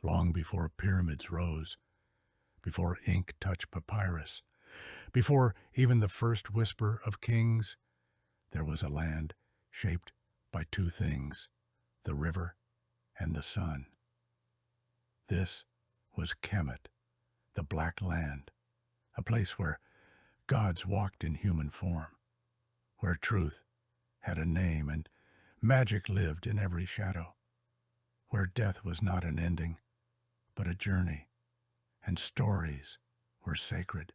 long before pyramids rose, before ink touched papyrus, before even the first whisper of kings, there was a land shaped by two things, the river and the sun. This was Kemet, the Black Land, a place where gods walked in human form, where truth had a name and magic lived in every shadow, where death was not an ending, but a journey, and stories were sacred.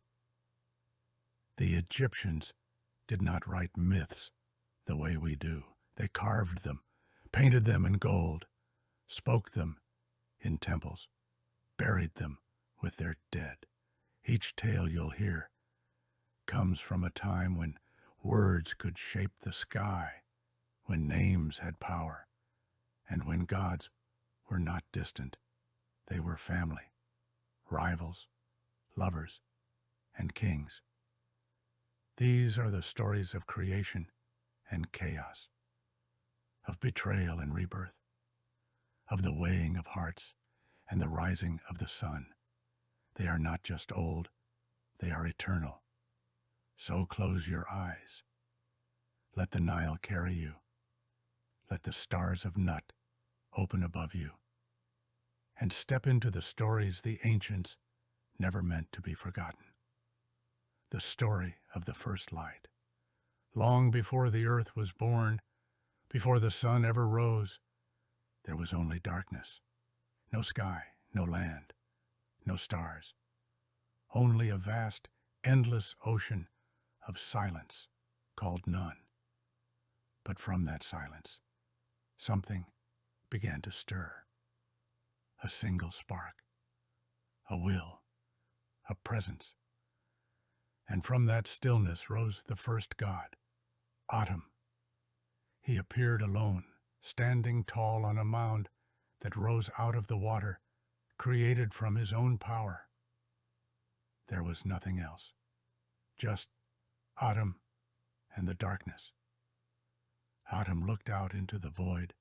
The Egyptians did not write myths the way we do. They carved them, painted them in gold, spoke them in temples, buried them with their dead. Each tale you'll hear comes from a time when words could shape the sky, when names had power, and when gods were not distant. They were family, rivals, lovers, and kings. These are the stories of creation and chaos, of betrayal and rebirth, of the weighing of hearts and the rising of the sun. They are not just old, they are eternal. So close your eyes. Let the Nile carry you. Let the stars of Nut open above you. And step into the stories the ancients never meant to be forgotten. The story of the first light. Long before the earth was born, before the sun ever rose, there was only darkness. No sky, no land, no stars. Only a vast, endless ocean of silence called none. But from that silence, something began to stir. A single spark, a will, a presence. And from that stillness rose the first god, Atum. He appeared alone, standing tall on a mound that rose out of the water, created from his own power. There was nothing else, just Atum and the darkness. Atum looked out into the void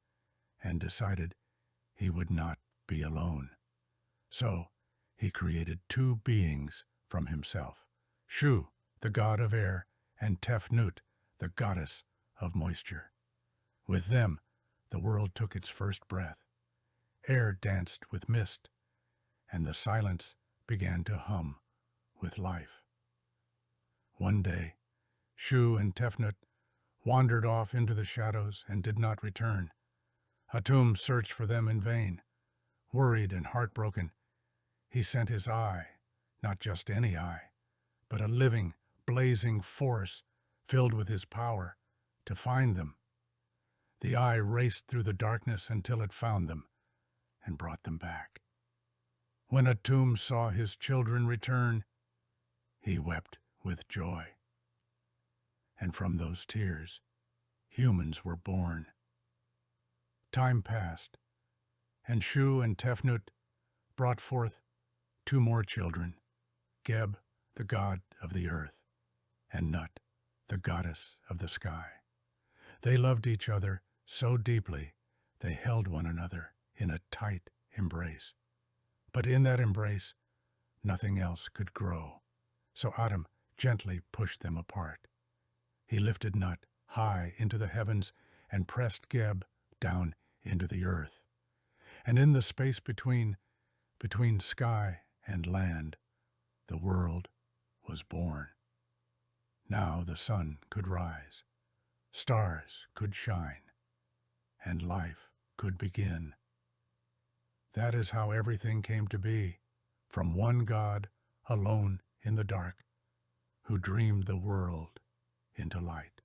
and decided he would not be alone. So he created two beings from himself, Shu, the god of air, and Tefnut, the goddess of moisture. With them, the world took its first breath. Air danced with mist, and the silence began to hum with life. One day, Shu and Tefnut wandered off into the shadows and did not return. Atum searched for them in vain. Worried and heartbroken, he sent his eye, not just any eye, but a living, blazing force filled with his power, to find them. The eye raced through the darkness until it found them and brought them back. When Atum saw his children return, he wept with joy. And from those tears, humans were born. Time passed, and Shu and Tefnut brought forth two more children, Geb, the god of the earth, and Nut, the goddess of the sky. They loved each other so deeply they held one another in a tight embrace. But in that embrace, nothing else could grow. So Atum gently pushed them apart. He lifted Nut high into the heavens and pressed Geb down into the earth. And in the space between sky and land, the world was born. Now the sun could rise, stars could shine, and life could begin. That is how everything came to be, from one God alone in the dark, who dreamed the world into light.